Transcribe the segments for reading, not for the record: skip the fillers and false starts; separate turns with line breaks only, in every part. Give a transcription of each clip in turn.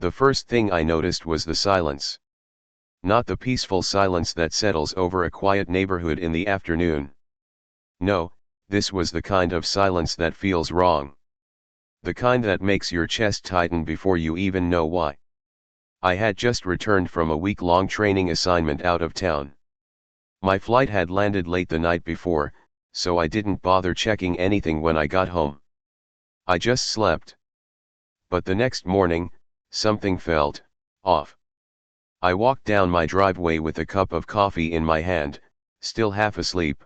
The first thing I noticed was the silence. Not the peaceful silence that settles over a quiet neighborhood in the afternoon. No, this was the kind of silence that feels wrong. The kind that makes your chest tighten before you even know why. I had just returned from a week-long training assignment out of town. My flight had landed late the night before, so I didn't bother checking anything when I got home. I just slept. But the next morning, something felt off. I walked down my driveway with a cup of coffee in my hand, still half asleep.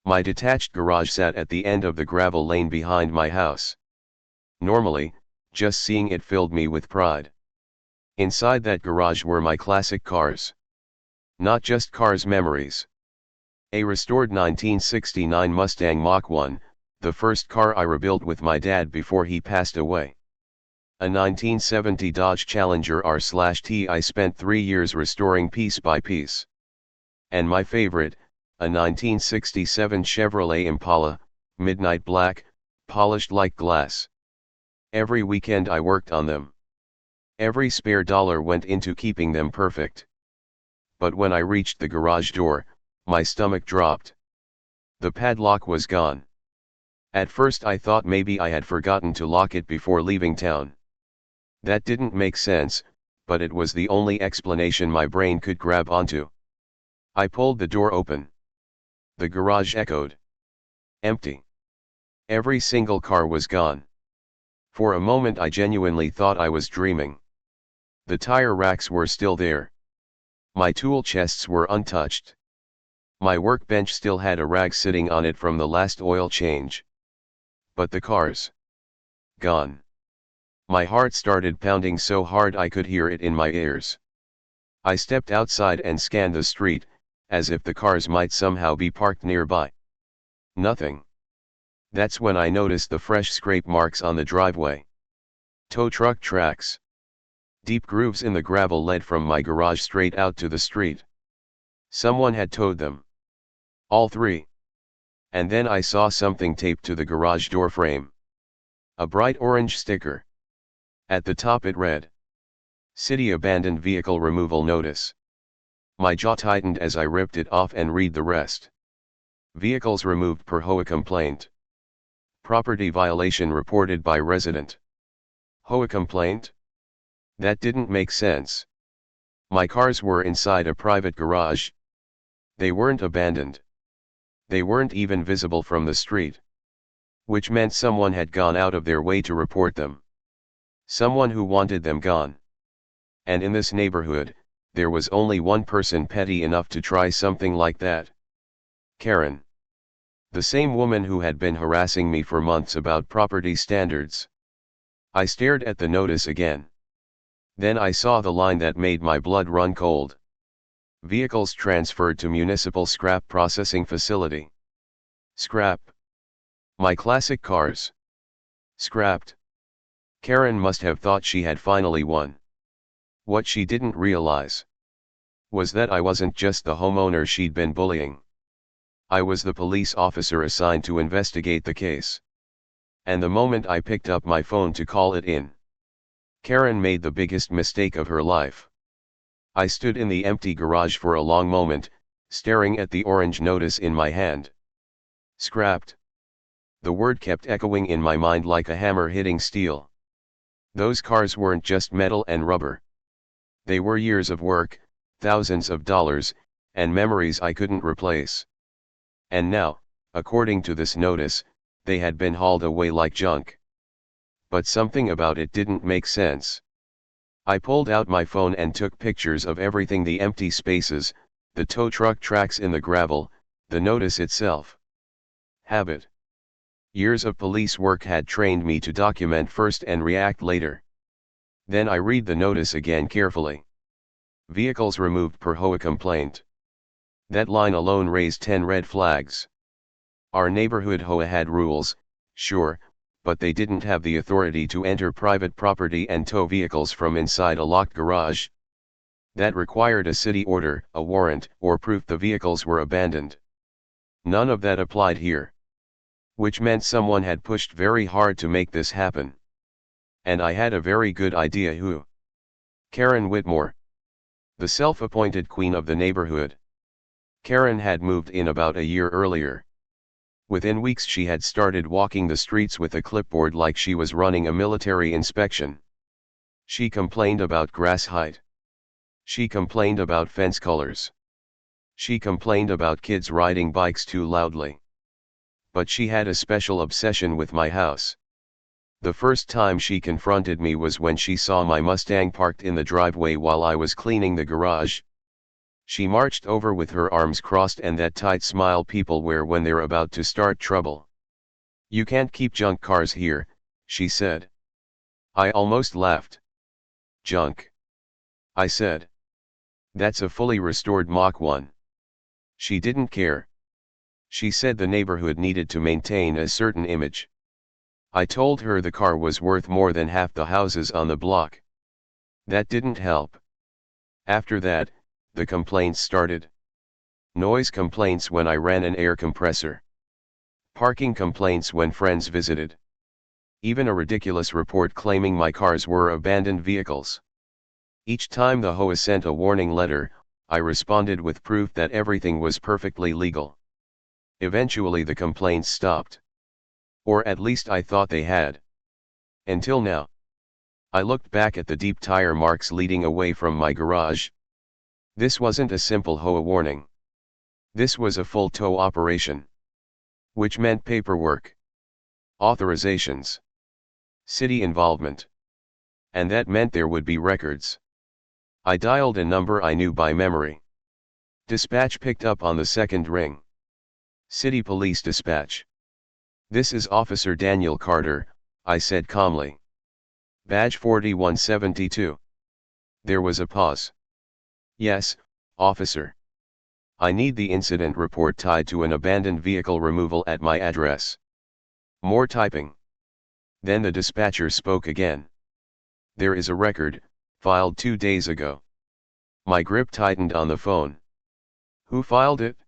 My detached garage sat at the end of the gravel lane behind my house. Normally, just seeing it filled me with pride. Inside that garage were my classic cars. Not just cars, memories. A restored 1969 Mustang Mach 1, the first car I rebuilt with my dad before he passed away. A 1970 Dodge Challenger R/T I spent 3 years restoring piece by piece. And my favorite, a 1967 Chevrolet Impala, midnight black, polished like glass. Every weekend I worked on them. Every spare dollar went into keeping them perfect. But when I reached the garage door, my stomach dropped. The padlock was gone. At first I thought maybe I had forgotten to lock it before leaving town. That didn't make sense, but it was the only explanation my brain could grab onto. I pulled the door open. The garage echoed. Empty. Every single car was gone. For a moment I genuinely thought I was dreaming. The tire racks were still there. My tool chests were untouched. My workbench still had a rag sitting on it from the last oil change. But the cars. Gone. My heart started pounding so hard I could hear it in my ears. I stepped outside and scanned the street, as if the cars might somehow be parked nearby. Nothing. That's when I noticed the fresh scrape marks on the driveway. Tow truck tracks. Deep grooves in the gravel led from my garage straight out to the street. Someone had towed them. All 3. And then I saw something taped to the garage door frame. A bright orange sticker. At the top it read, "City Abandoned Vehicle Removal Notice." My jaw tightened as I ripped it off and read the rest. Vehicles removed per HOA complaint. Property violation reported by resident. HOA complaint? That didn't make sense. My cars were inside a private garage. They weren't abandoned. They weren't even visible from the street. Which meant someone had gone out of their way to report them. Someone who wanted them gone. And in this neighborhood, there was only one person petty enough to try something like that. Karen. The same woman who had been harassing me for months about property standards. I stared at the notice again. Then I saw the line that made my blood run cold. Vehicles transferred to municipal scrap processing facility. Scrap. My classic cars. Scrapped. Karen must have thought she had finally won. What she didn't realize was that I wasn't just the homeowner she'd been bullying. I was the police officer assigned to investigate the case. And the moment I picked up my phone to call it in, Karen made the biggest mistake of her life. I stood in the empty garage for a long moment, staring at the orange notice in my hand. Scrapped. The word kept echoing in my mind like a hammer hitting steel. Those cars weren't just metal and rubber. They were years of work, thousands of dollars, and memories I couldn't replace. And now, according to this notice, they had been hauled away like junk. But something about it didn't make sense. I pulled out my phone and took pictures of everything: the empty spaces, the tow truck tracks in the gravel, the notice itself. Habit. Years of police work had trained me to document first and react later. Then I read the notice again carefully. Vehicles removed per HOA complaint. That line alone raised 10 red flags. Our neighborhood HOA had rules, sure, but they didn't have the authority to enter private property and tow vehicles from inside a locked garage. That required a city order, a warrant, or proof the vehicles were abandoned. None of that applied here. Which meant someone had pushed very hard to make this happen. And I had a very good idea who. Karen Whitmore. The self-appointed queen of the neighborhood. Karen had moved in about a year earlier. Within weeks she had started walking the streets with a clipboard like she was running a military inspection. She complained about grass height. She complained about fence colors. She complained about kids riding bikes too loudly. But she had a special obsession with my house. The first time she confronted me was when she saw my Mustang parked in the driveway while I was cleaning the garage. She marched over with her arms crossed and that tight smile people wear when they're about to start trouble. "You can't keep junk cars here," she said. I almost laughed. "Junk?" I said. "That's a fully restored Mach 1. She didn't care. She said the neighborhood needed to maintain a certain image. I told her the car was worth more than half the houses on the block. That didn't help. After that, the complaints started. Noise complaints when I ran an air compressor. Parking complaints when friends visited. Even a ridiculous report claiming my cars were abandoned vehicles. Each time the HOA sent a warning letter, I responded with proof that everything was perfectly legal. Eventually the complaints stopped. Or at least I thought they had. Until now. I looked back at the deep tire marks leading away from my garage. This wasn't a simple HOA warning. This was a full tow operation. Which meant paperwork, authorizations, city involvement. And that meant there would be records. I dialed a number I knew by memory. Dispatch picked up on the second ring. City Police Dispatch. "This is Officer Daniel Carter," I said calmly. "Badge 4172. There was a pause. "Yes, officer. I need the incident report tied to an abandoned vehicle removal at my address." More typing. Then the dispatcher spoke again. "There is a record, filed 2 days ago." My grip tightened on the phone. "Who filed it?"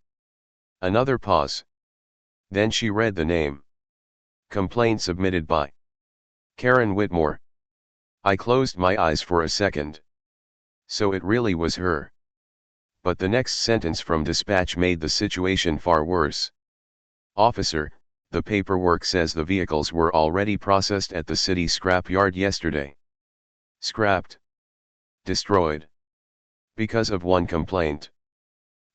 Another pause. Then she read the name. "Complaint submitted by Karen Whitmore." I closed my eyes for a second. So it really was her. But the next sentence from dispatch made the situation far worse. "Officer, the paperwork says the vehicles were already processed at the city scrap yard yesterday." Scrapped. Destroyed. Because of one complaint.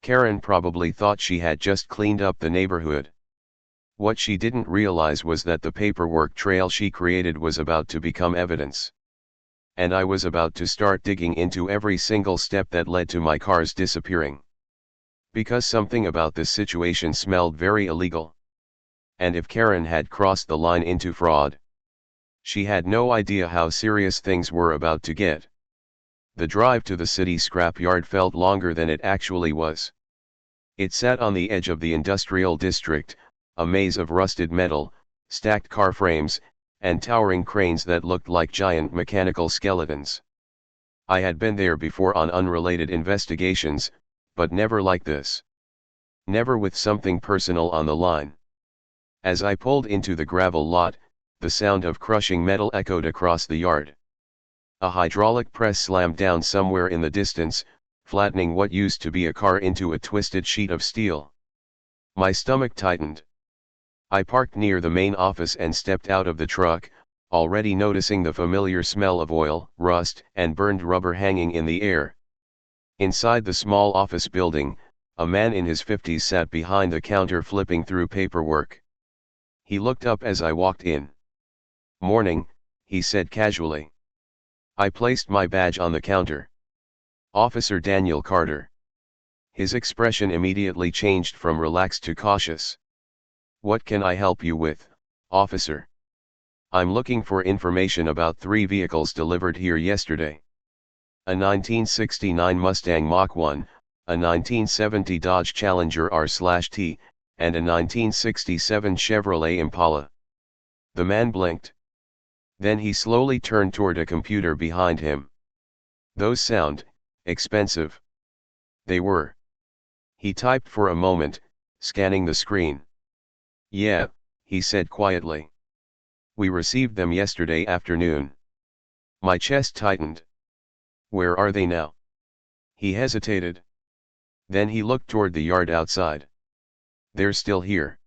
Karen probably thought she had just cleaned up the neighborhood. What she didn't realize was that the paperwork trail she created was about to become evidence. And I was about to start digging into every single step that led to my cars disappearing. Because something about this situation smelled very illegal. And if Karen had crossed the line into fraud, she had no idea how serious things were about to get. The drive to the city scrapyard felt longer than it actually was. It sat on the edge of the industrial district, a maze of rusted metal, stacked car frames, and towering cranes that looked like giant mechanical skeletons. I had been there before on unrelated investigations, but never like this. Never with something personal on the line. As I pulled into the gravel lot, the sound of crushing metal echoed across the yard. A hydraulic press slammed down somewhere in the distance, flattening what used to be a car into a twisted sheet of steel. My stomach tightened. I parked near the main office and stepped out of the truck, already noticing the familiar smell of oil, rust, and burned rubber hanging in the air. Inside the small office building, a man in his 50s sat behind the counter flipping through paperwork. He looked up as I walked in. "Morning," he said casually. I placed my badge on the counter. "Officer Daniel Carter." His expression immediately changed from relaxed to cautious. "What can I help you with, officer?" "I'm looking for information about 3 vehicles delivered here yesterday. A 1969 Mustang Mach 1, a 1970 Dodge Challenger R/T, and a 1967 Chevrolet Impala." The man blinked. Then he slowly turned toward a computer behind him. "Those sound expensive." They were. He typed for a moment, scanning the screen. "Yeah," he said quietly. "We received them yesterday afternoon." My chest tightened. Where are they now? He hesitated. Then he looked toward the yard outside. They're still here.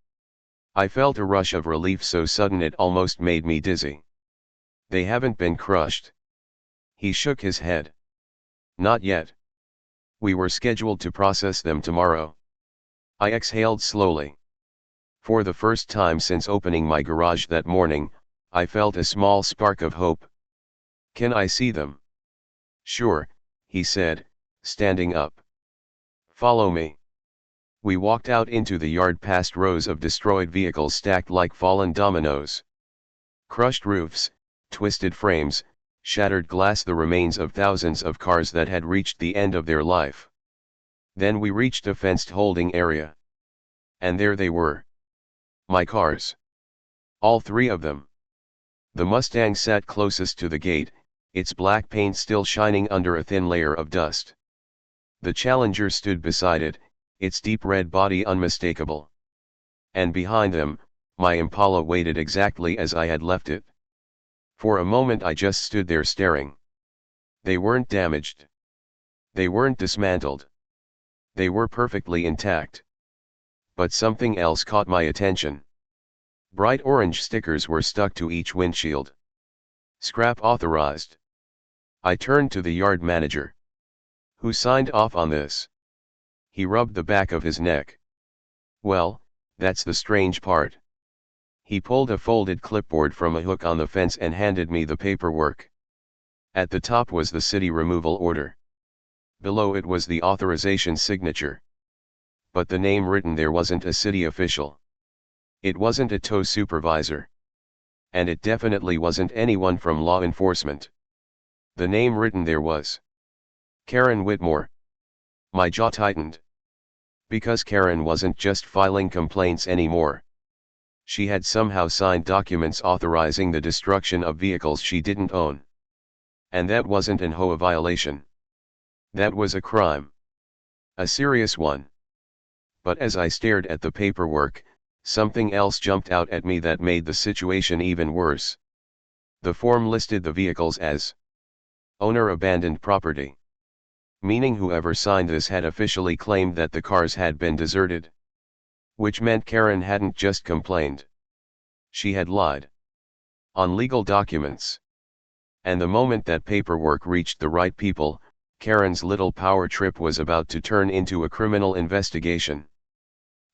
I felt a rush of relief so sudden it almost made me dizzy. They haven't been crushed. He shook his head. Not yet. We were scheduled to process them tomorrow. I exhaled slowly. For the first time since opening my garage that morning, I felt a small spark of hope. Can I see them? Sure, he said, standing up. Follow me. We walked out into the yard past rows of destroyed vehicles stacked like fallen dominoes. Crushed roofs, twisted frames, shattered glass, the remains of thousands of cars that had reached the end of their life. Then we reached a fenced holding area. And there they were. My cars. All three of them. The Mustang sat closest to the gate, its black paint still shining under a thin layer of dust. The Challenger stood beside it, its deep red body unmistakable. And behind them, my Impala waited exactly as I had left it. For a moment I just stood there staring. They weren't damaged. They weren't dismantled. They were perfectly intact. But something else caught my attention. Bright orange stickers were stuck to each windshield. Scrap authorized. I turned to the yard manager. Who signed off on this? He rubbed the back of his neck. Well, that's the strange part. He pulled a folded clipboard from a hook on the fence and handed me the paperwork. At the top was the city removal order. Below it was the authorization signature. But the name written there wasn't a city official. It wasn't a tow supervisor. And it definitely wasn't anyone from law enforcement. The name written there was Karen Whitmore. My jaw tightened. Because Karen wasn't just filing complaints anymore. She had somehow signed documents authorizing the destruction of vehicles she didn't own. And that wasn't an HOA violation. That was a crime. A serious one. But as I stared at the paperwork, something else jumped out at me that made the situation even worse. The form listed the vehicles as owner abandoned property. Meaning whoever signed this had officially claimed that the cars had been deserted. Which meant Karen hadn't just complained. She had lied. On legal documents. And the moment that paperwork reached the right people, Karen's little power trip was about to turn into a criminal investigation.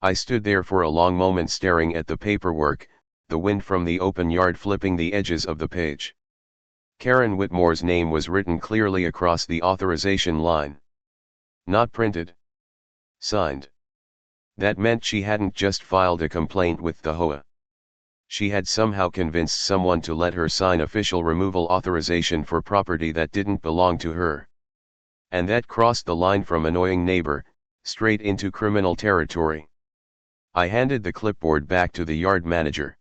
I stood there for a long moment staring at the paperwork, the wind from the open yard flipping the edges of the page. Karen Whitmore's name was written clearly across the authorization line. Not printed. Signed. That meant she hadn't just filed a complaint with the HOA. She had somehow convinced someone to let her sign official removal authorization for property that didn't belong to her. And that crossed the line from annoying neighbor, straight into criminal territory. I handed the clipboard back to the yard manager.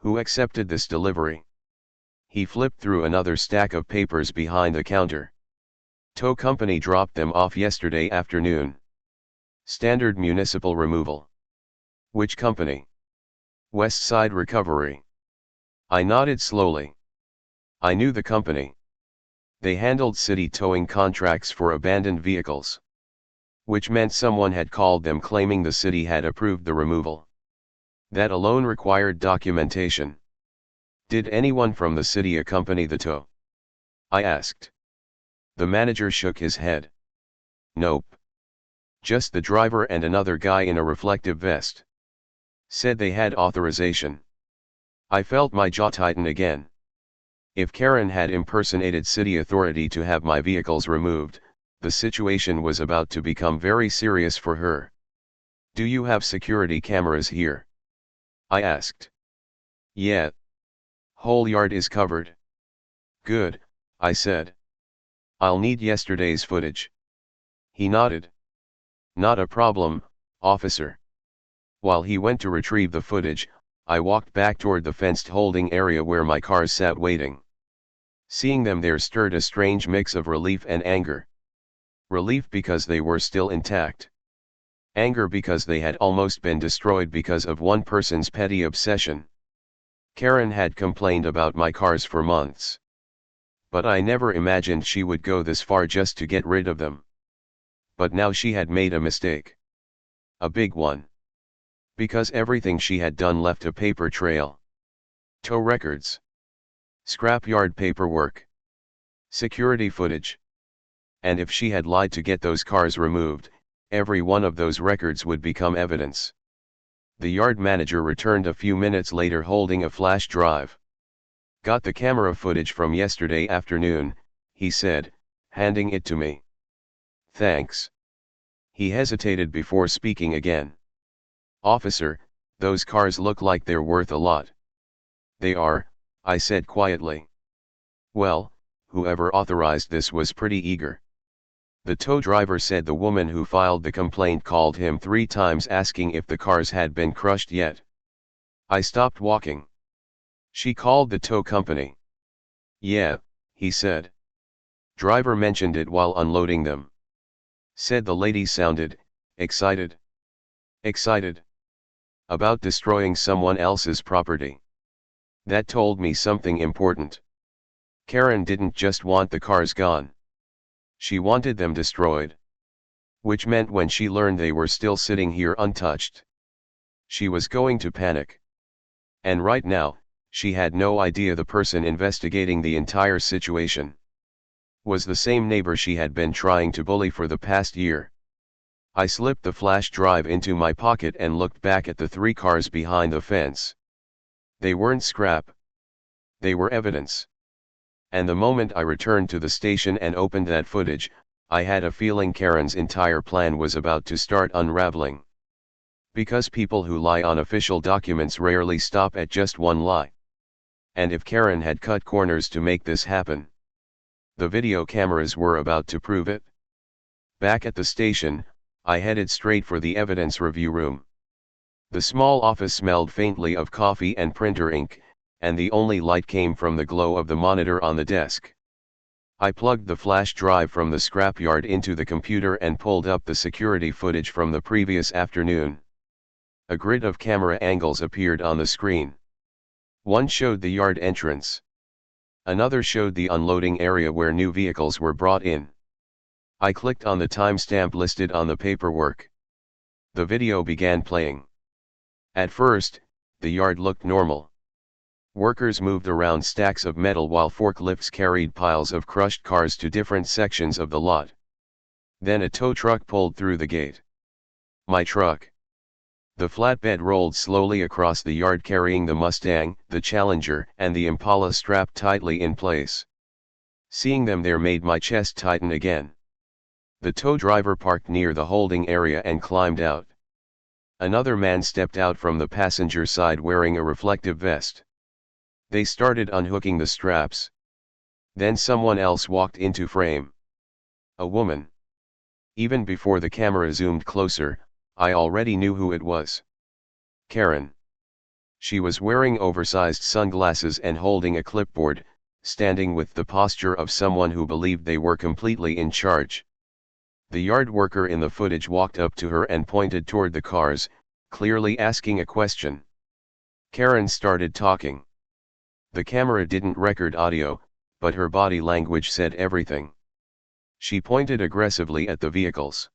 Who accepted this delivery? He flipped through another stack of papers behind the counter. Tow company dropped them off yesterday afternoon. Standard municipal removal. Which company? West Side Recovery. I nodded slowly. I knew the company. They handled city towing contracts for abandoned vehicles. Which meant someone had called them claiming the city had approved the removal. That alone required documentation. Did anyone from the city accompany the tow? I asked. The manager shook his head. Nope. Just the driver and another guy in a reflective vest. Said they had authorization. I felt my jaw tighten again. If Karen had impersonated city authority to have my vehicles removed, the situation was about to become very serious for her. Do you have security cameras here? I asked. Yeah. Whole yard is covered. Good, I said. I'll need yesterday's footage. He nodded. Not a problem, officer. While he went to retrieve the footage, I walked back toward the fenced holding area where my cars sat waiting. Seeing them there stirred a strange mix of relief and anger. Relief because they were still intact. Anger because they had almost been destroyed because of one person's petty obsession. Karen had complained about my cars for months. But I never imagined she would go this far just to get rid of them. But now she had made a mistake. A big one. Because everything she had done left a paper trail. Tow records. Scrapyard paperwork. Security footage. And if she had lied to get those cars removed, every one of those records would become evidence. The yard manager returned a few minutes later holding a flash drive. "Got the camera footage from yesterday afternoon," he said, handing it to me. "Thanks." He hesitated before speaking again. "Officer, those cars look like they're worth a lot." "They are," I said quietly. "Well, whoever authorized this was pretty eager." The tow driver said the woman who filed the complaint called him 3 times asking if the cars had been crushed yet. I stopped walking. "She called the tow company." "Yeah," he said. "Driver mentioned it while unloading them. Said the lady sounded excited." Excited? About destroying someone else's property. That told me something important. Karen didn't just want the cars gone. She wanted them destroyed. Which meant when she learned they were still sitting here untouched, she was going to panic. And right now, she had no idea the person investigating the entire situation was the same neighbor she had been trying to bully for the past year. I slipped the flash drive into my pocket and looked back at the 3 cars behind the fence. They weren't scrap. They were evidence. And the moment I returned to the station and opened that footage, I had a feeling Karen's entire plan was about to start unraveling. Because people who lie on official documents rarely stop at just one lie. And if Karen had cut corners to make this happen, the video cameras were about to prove it. Back at the station, I headed straight for the evidence review room. The small office smelled faintly of coffee and printer ink, and the only light came from the glow of the monitor on the desk. I plugged the flash drive from the scrapyard into the computer and pulled up the security footage from the previous afternoon. A grid of camera angles appeared on the screen. One showed the yard entrance. Another showed the unloading area where new vehicles were brought in. I clicked on the timestamp listed on the paperwork. The video began playing. At first, the yard looked normal. Workers moved around stacks of metal while forklifts carried piles of crushed cars to different sections of the lot. Then a tow truck pulled through the gate. My truck. The flatbed rolled slowly across the yard carrying the Mustang, the Challenger, and the Impala strapped tightly in place. Seeing them there made my chest tighten again. The tow driver parked near the holding area and climbed out. Another man stepped out from the passenger side wearing a reflective vest. They started unhooking the straps. Then someone else walked into frame. A woman. Even before the camera zoomed closer, I already knew who it was. Karen. She was wearing oversized sunglasses and holding a clipboard, standing with the posture of someone who believed they were completely in charge. The yard worker in the footage walked up to her and pointed toward the cars, clearly asking a question. Karen started talking. The camera didn't record audio, but her body language said everything. She pointed aggressively at the vehicles.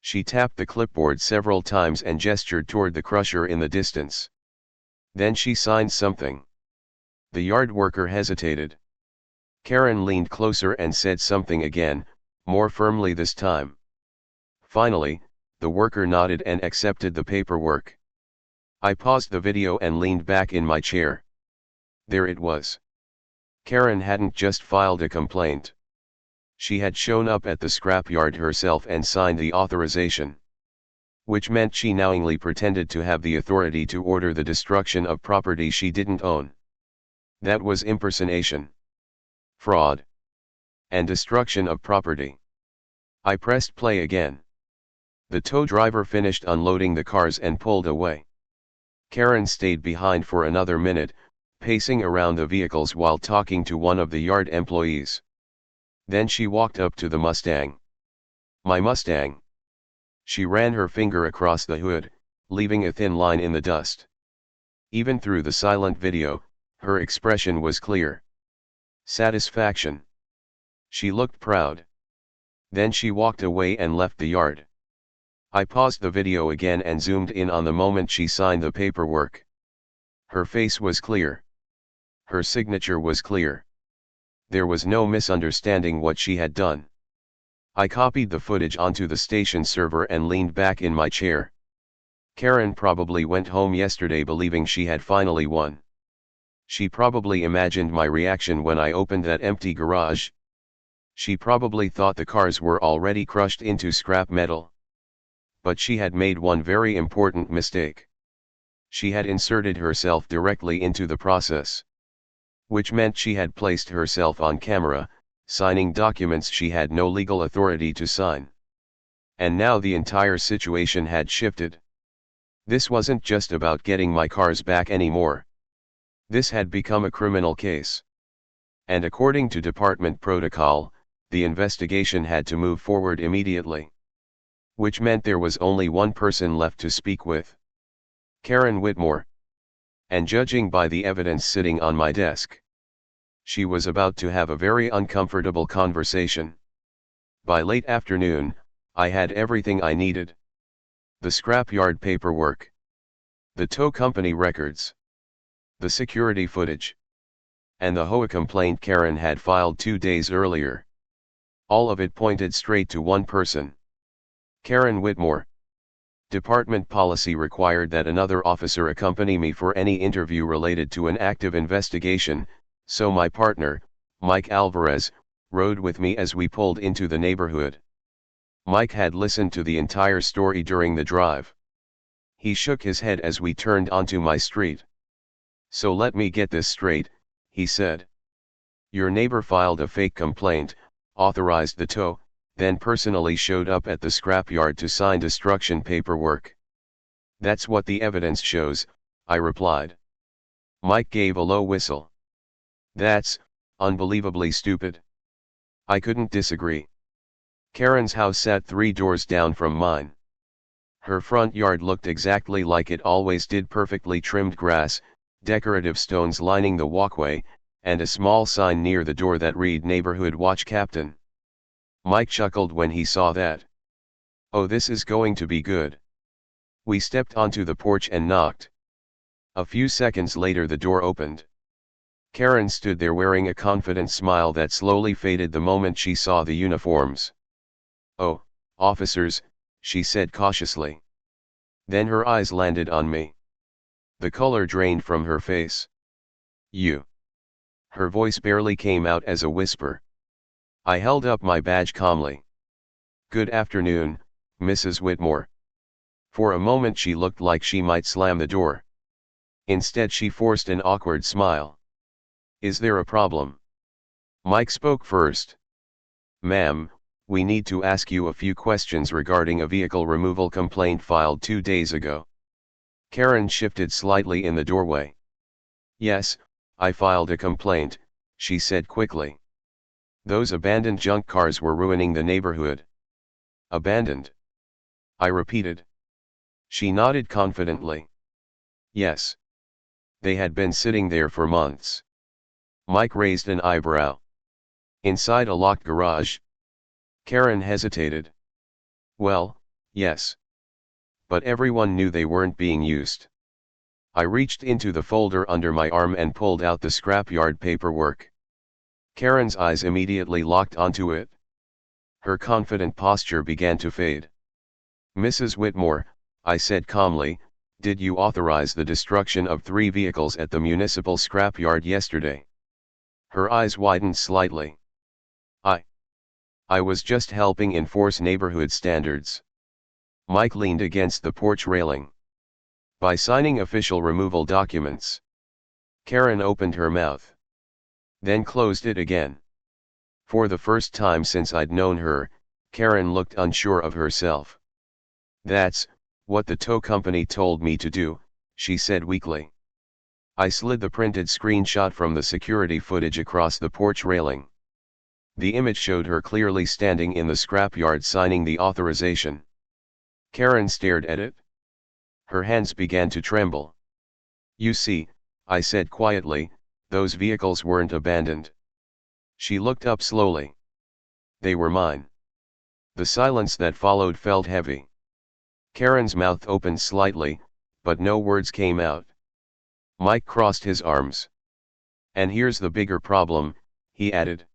She tapped the clipboard several times and gestured toward the crusher in the distance. Then she signed something. The yard worker hesitated. Karen leaned closer and said something again, more firmly this time. Finally, the worker nodded and accepted the paperwork. I paused the video and leaned back in my chair. There it was. Karen hadn't just filed a complaint. She had shown up at the scrapyard herself and signed the authorization. Which meant she knowingly pretended to have the authority to order the destruction of property she didn't own. That was impersonation. Fraud. And destruction of property. I pressed play again. The tow driver finished unloading the cars and pulled away. Karen stayed behind for another minute, pacing around the vehicles while talking to one of the yard employees. Then she walked up to the Mustang. My Mustang. She ran her finger across the hood, leaving a thin line in the dust. Even through the silent video, her expression was clear. Satisfaction. She looked proud. Then she walked away and left the yard. I paused the video again and zoomed in on the moment she signed the paperwork. Her face was clear. Her signature was clear. There was no misunderstanding what she had done. I copied the footage onto the station server and leaned back in my chair. Karen probably went home yesterday believing she had finally won. She probably imagined my reaction when I opened that empty garage. She probably thought the cars were already crushed into scrap metal. But she had made one very important mistake. She had inserted herself directly into the process. Which meant she had placed herself on camera, signing documents she had no legal authority to sign. And now the entire situation had shifted. This wasn't just about getting my cars back anymore. This had become a criminal case. And according to department protocol, the investigation had to move forward immediately. Which meant there was only one person left to speak with. Karen Whitmore. And judging by the evidence sitting on my desk, she was about to have a very uncomfortable conversation. By late afternoon, I had everything I needed. The scrapyard paperwork. The tow company records. The security footage. And the HOA complaint Karen had filed 2 days earlier. All of it pointed straight to one person. Karen Whitmore. Department policy required that another officer accompany me for any interview related to an active investigation, so my partner, Mike Alvarez, rode with me as we pulled into the neighborhood. Mike had listened to the entire story during the drive. He shook his head as we turned onto my street. So let me get this straight, he said. Your neighbor filed a fake complaint, authorized the tow, then personally showed up at the scrapyard to sign destruction paperwork. That's what the evidence shows, I replied. Mike gave a low whistle. That's unbelievably stupid. I couldn't disagree. Karen's house sat 3 doors down from mine. Her front yard looked exactly like it always did, perfectly trimmed grass, decorative stones lining the walkway, and a small sign near the door that read Neighborhood Watch Captain. Mike chuckled when he saw that. Oh, this is going to be good. We stepped onto the porch and knocked. A few seconds later the door opened. Karen stood there wearing a confident smile that slowly faded the moment she saw the uniforms. Oh, officers, she said cautiously. Then her eyes landed on me. The color drained from her face. You. Her voice barely came out as a whisper. I held up my badge calmly. Good afternoon, Mrs. Whitmore. For a moment she looked like she might slam the door. Instead she forced an awkward smile. Is there a problem? Mike spoke first. Ma'am, we need to ask you a few questions regarding a vehicle removal complaint filed 2 days ago. Karen shifted slightly in the doorway. Yes, I filed a complaint, she said quickly. Those abandoned junk cars were ruining the neighborhood. Abandoned? I repeated. She nodded confidently. Yes. They had been sitting there for months. Mike raised an eyebrow. Inside a locked garage? Karen hesitated. Well, yes. But everyone knew they weren't being used. I reached into the folder under my arm and pulled out the scrapyard paperwork. Karen's eyes immediately locked onto it. Her confident posture began to fade. Mrs. Whitmore, I said calmly, did you authorize the destruction of 3 vehicles at the municipal scrapyard yesterday? Her eyes widened slightly. I was just helping enforce neighborhood standards. Mike leaned against the porch railing. By signing official removal documents. Karen opened her mouth. Then closed it again. For the first time since I'd known her, Karen looked unsure of herself. That's what the tow company told me to do, she said weakly. I slid the printed screenshot from the security footage across the porch railing. The image showed her clearly standing in the scrapyard signing the authorization. Karen stared at it. Her hands began to tremble. You see, I said quietly, those vehicles weren't abandoned. She looked up slowly. They were mine. The silence that followed felt heavy. Karen's mouth opened slightly, but no words came out. Mike crossed his arms. And here's the bigger problem, he added.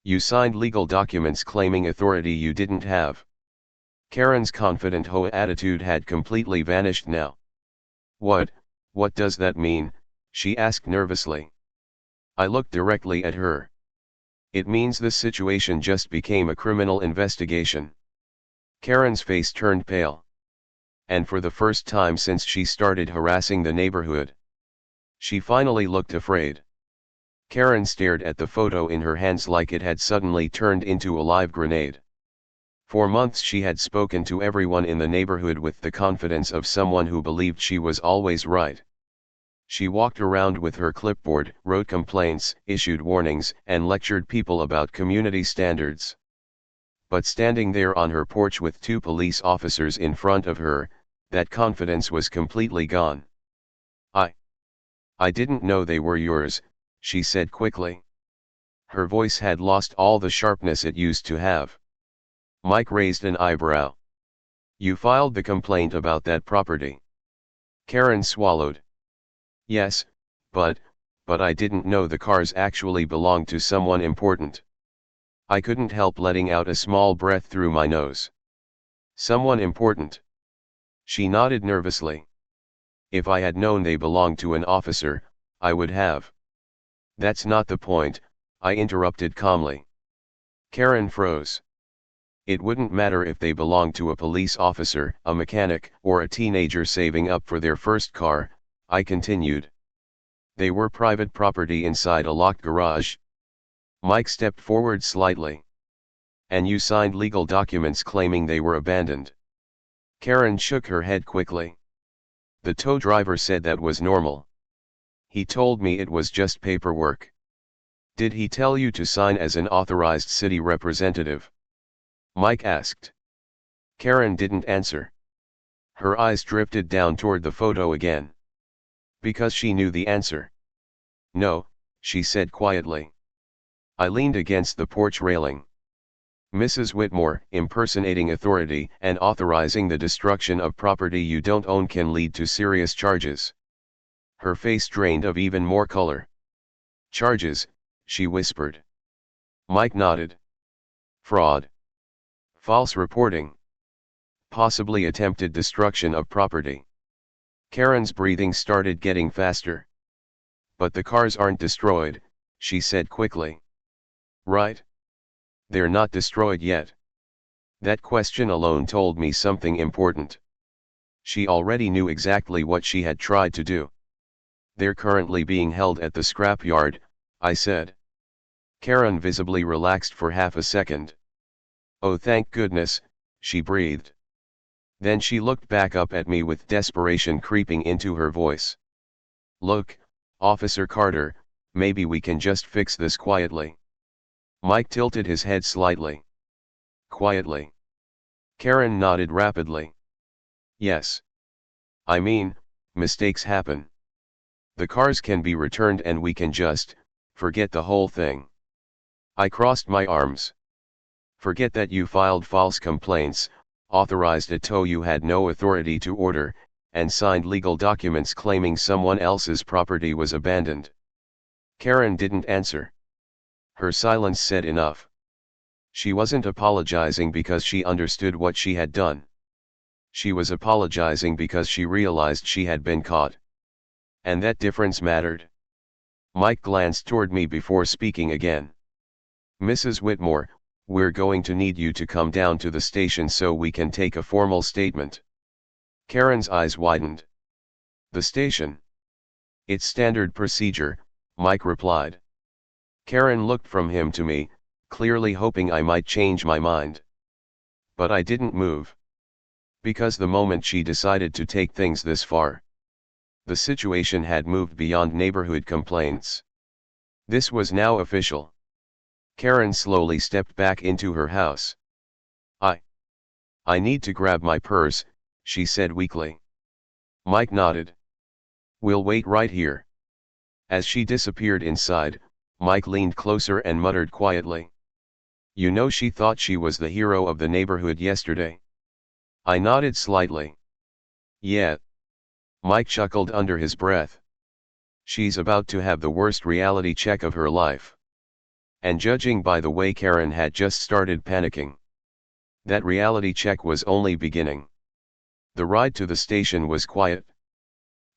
You signed legal documents claiming authority you didn't have. Karen's confident HOA attitude had completely vanished now. What does that mean? She asked nervously. I looked directly at her. It means this situation just became a criminal investigation. Karen's face turned pale. And for the first time since she started harassing the neighborhood, she finally looked afraid. Karen stared at the photo in her hands like it had suddenly turned into a live grenade. For months she had spoken to everyone in the neighborhood with the confidence of someone who believed she was always right. She walked around with her clipboard, wrote complaints, issued warnings, and lectured people about community standards. But standing there on her porch with 2 police officers in front of her, that confidence was completely gone. I didn't know they were yours, she said quickly. Her voice had lost all the sharpness it used to have. Mike raised an eyebrow. You filed the complaint about that property. Karen swallowed. Yes, but I didn't know the cars actually belonged to someone important. I couldn't help letting out a small breath through my nose. Someone important. She nodded nervously. If I had known they belonged to an officer, I would have. That's not the point, I interrupted calmly. Karen froze. It wouldn't matter if they belonged to a police officer, a mechanic, or a teenager saving up for their first car, I continued. They were private property inside a locked garage. Mike stepped forward slightly. And you signed legal documents claiming they were abandoned. Karen shook her head quickly. The tow driver said that was normal. He told me it was just paperwork. Did he tell you to sign as an authorized city representative? Mike asked. Karen didn't answer. Her eyes drifted down toward the photo again. Because she knew the answer. No, she said quietly. I leaned against the porch railing. Mrs. Whitmore, impersonating authority and authorizing the destruction of property you don't own can lead to serious charges. Her face drained of even more color. Charges, she whispered. Mike nodded. Fraud. False reporting. Possibly attempted destruction of property. Karen's breathing started getting faster. But the cars aren't destroyed, she said quickly. Right? They're not destroyed yet. That question alone told me something important. She already knew exactly what she had tried to do. They're currently being held at the scrapyard, I said. Karen visibly relaxed for half a second. Oh, thank goodness, she breathed. Then she looked back up at me with desperation creeping into her voice. Look, Officer Carter, maybe we can just fix this quietly. Mike tilted his head slightly. Quietly. Karen nodded rapidly. Yes. I mean, mistakes happen. The cars can be returned and we can just forget the whole thing. I crossed my arms. Forget that you filed false complaints, authorized a tow you had no authority to order, and signed legal documents claiming someone else's property was abandoned. Karen didn't answer. Her silence said enough. She wasn't apologizing because she understood what she had done. She was apologizing because she realized she had been caught. And that difference mattered. Mike glanced toward me before speaking again. Mrs. Whitmore, we're going to need you to come down to the station so we can take a formal statement. Karen's eyes widened. The station? It's standard procedure, Mike replied. Karen looked from him to me, clearly hoping I might change my mind. But I didn't move. Because the moment she decided to take things this far, the situation had moved beyond neighborhood complaints. This was now official. Karen slowly stepped back into her house. I need to grab my purse, she said weakly. Mike nodded. We'll wait right here. As she disappeared inside, Mike leaned closer and muttered quietly. You know, she thought she was the hero of the neighborhood yesterday. I nodded slightly. Yeah. Mike chuckled under his breath. She's about to have the worst reality check of her life. And judging by the way Karen had just started panicking, that reality check was only beginning. The ride to the station was quiet.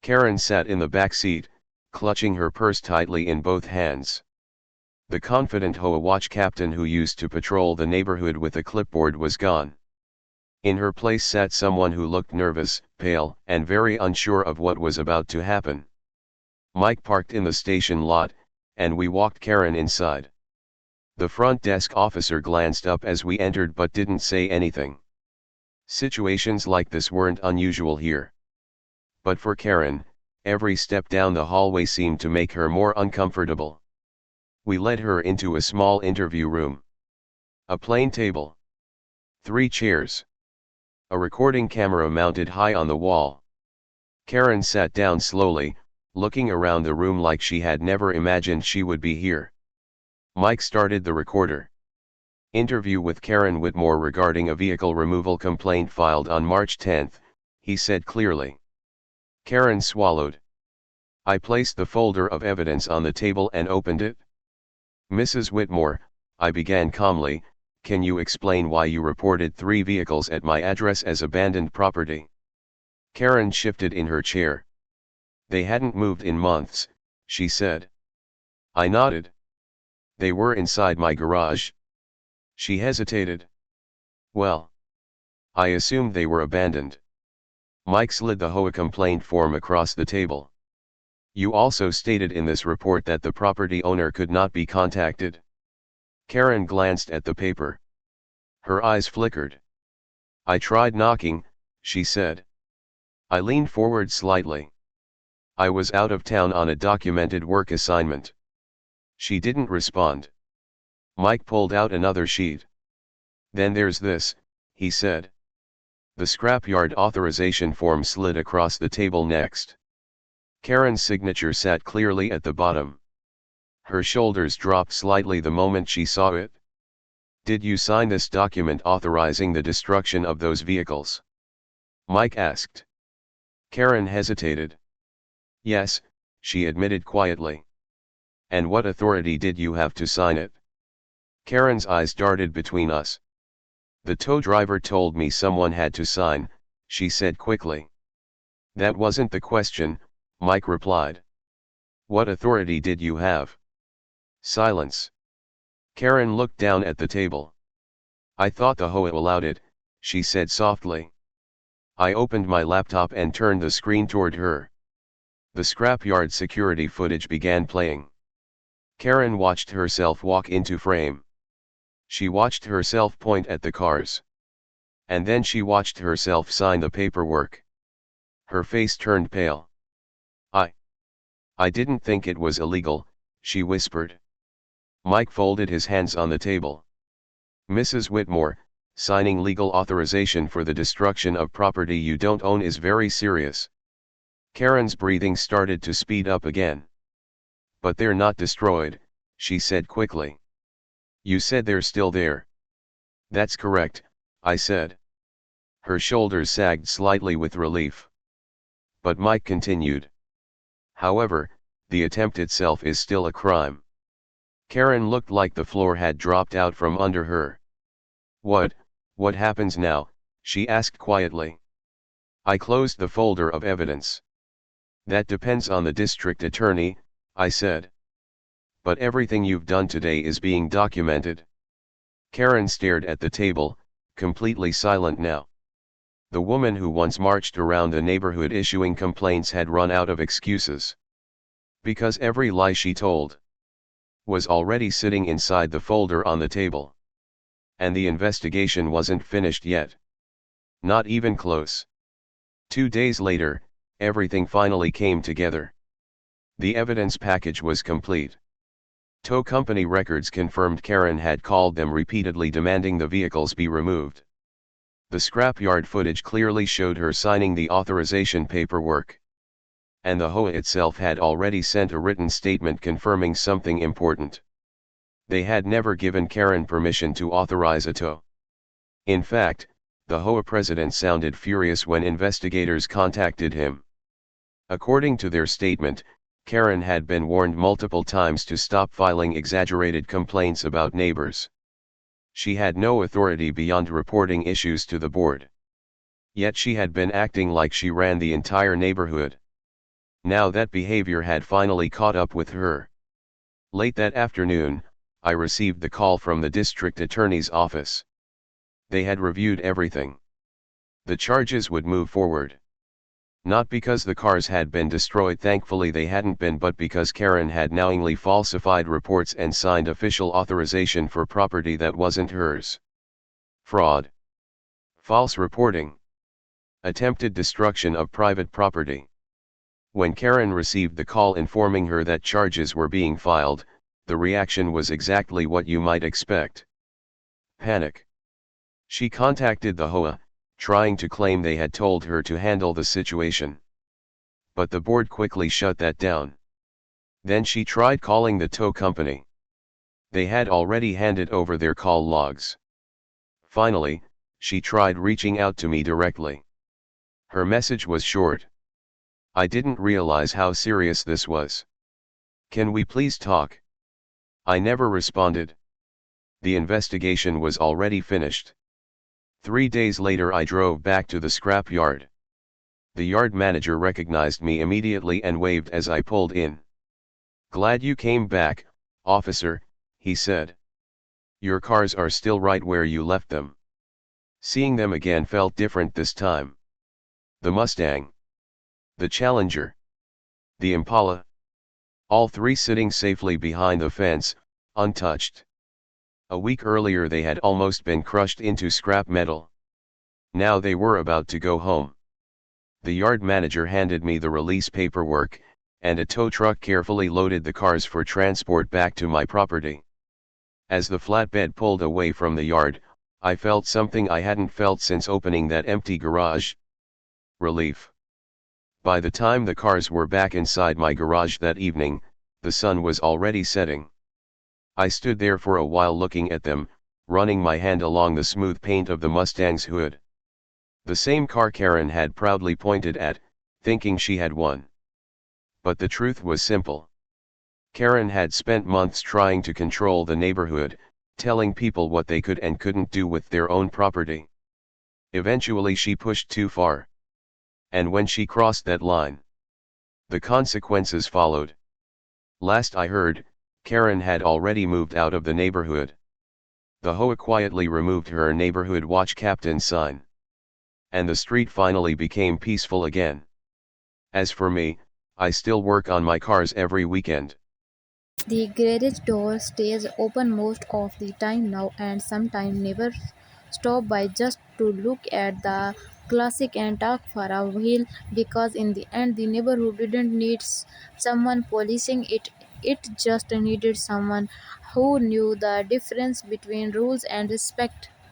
Karen sat in the back seat, clutching her purse tightly in both hands. The confident HOA watch captain who used to patrol the neighborhood with a clipboard was gone. In her place sat someone who looked nervous, pale, and very unsure of what was about to happen. Mike parked in the station lot, and we walked Karen inside. The front desk officer glanced up as we entered but didn't say anything. Situations like this weren't unusual here. But for Karen, every step down the hallway seemed to make her more uncomfortable. We led her into a small interview room. A plain table. 3 chairs. A recording camera mounted high on the wall. Karen sat down slowly, looking around the room like she had never imagined she would be here. Mike started the recorder. Interview with Karen Whitmore regarding a vehicle removal complaint filed on March 10, he said clearly. Karen swallowed. I placed the folder of evidence on the table and opened it. Mrs. Whitmore, I began calmly, can you explain why you reported 3 vehicles at my address as abandoned property? Karen shifted in her chair. They hadn't moved in months, she said. I nodded. They were inside my garage. She hesitated. Well, I assumed they were abandoned. Mike slid the HOA complaint form across the table. You also stated in this report that the property owner could not be contacted. Karen glanced at the paper. Her eyes flickered. I tried knocking, she said. I leaned forward slightly. I was out of town on a documented work assignment. She didn't respond. Mike pulled out another sheet. Then there's this, he said. The scrapyard authorization form slid across the table next. Karen's signature sat clearly at the bottom. Her shoulders dropped slightly the moment she saw it. Did you sign this document authorizing the destruction of those vehicles? Mike asked. Karen hesitated. Yes, she admitted quietly. And what authority did you have to sign it? Karen's eyes darted between us. The tow driver told me someone had to sign, she said quickly. That wasn't the question, Mike replied. What authority did you have? Silence. Karen looked down at the table. I thought the HOA allowed it, she said softly. I opened my laptop and turned the screen toward her. The scrapyard security footage began playing. Karen watched herself walk into frame. She watched herself point at the cars. And then she watched herself sign the paperwork. Her face turned pale. I didn't think it was illegal, she whispered. Mike folded his hands on the table. Mrs. Whitmore, signing legal authorization for the destruction of property you don't own is very serious. Karen's breathing started to speed up again. But they're not destroyed, she said quickly. You said they're still there. That's correct, I said. Her shoulders sagged slightly with relief. But Mike continued. However, the attempt itself is still a crime. Karen looked like the floor had dropped out from under her. What happens now? She asked quietly. I closed the folder of evidence. That depends on the district attorney, I said. But everything you've done today is being documented. Karen stared at the table, completely silent now. The woman who once marched around the neighborhood issuing complaints had run out of excuses. Because every lie she told was already sitting inside the folder on the table. And the investigation wasn't finished yet. Not even close. 2 days later, everything finally came together. The evidence package was complete. Tow company records confirmed Karen had called them repeatedly demanding the vehicles be removed. The scrapyard footage clearly showed her signing the authorization paperwork. and the HOA itself had already sent a written statement confirming something important. They had never given Karen permission to authorize a tow. In fact, the HOA president sounded furious when investigators contacted him. According to their statement, Karen had been warned multiple times to stop filing exaggerated complaints about neighbors. She had no authority beyond reporting issues to the board. Yet she had been acting like she ran the entire neighborhood. Now that behavior had finally caught up with her. Late that afternoon, I received the call from the district attorney's office. They had reviewed everything. The charges would move forward. Not because the cars had been destroyed, thankfully they hadn't been, but because Karen had knowingly falsified reports and signed official authorization for property that wasn't hers. Fraud. False reporting. Attempted destruction of private property. When Karen received the call informing her that charges were being filed, the reaction was exactly what you might expect. Panic. She contacted the HOA, trying to claim they had told her to handle the situation. But the board quickly shut that down. Then she tried calling the tow company. They had already handed over their call logs. Finally, she tried reaching out to me directly. Her message was short. I didn't realize how serious this was. Can we please talk? I never responded. The investigation was already finished. 3 days later I drove back to the scrap yard. The yard manager recognized me immediately and waved as I pulled in. "Glad you came back, officer," he said. "Your cars are still right where you left them." Seeing them again felt different this time. The Mustang, the Challenger, the Impala, all three sitting safely behind the fence, untouched. A week earlier they had almost been crushed into scrap metal. Now they were about to go home. The yard manager handed me the release paperwork, and a tow truck carefully loaded the cars for transport back to my property. As the flatbed pulled away from the yard, I felt something I hadn't felt since opening that empty garage. Relief. By the time the cars were back inside my garage that evening, the sun was already setting. I stood there for a while looking at them, running my hand along the smooth paint of the Mustang's hood. The same car Karen had proudly pointed at, thinking she had won. But the truth was simple. Karen had spent months trying to control the neighborhood, telling people what they could and couldn't do with their own property. Eventually she pushed too far. And when she crossed that line, the consequences followed. Last I heard, Karen had already moved out of the neighborhood. The HOA quietly removed her neighborhood watch captain sign. And the street finally became peaceful again. As for me, I still work on my cars every weekend.
The garage door stays open most of the time now, and sometimes neighbors stop by just to look at the classic and talk for a while, because in the end the neighborhood didn't need someone polishing it. It just needed someone who knew the difference between rules and respect.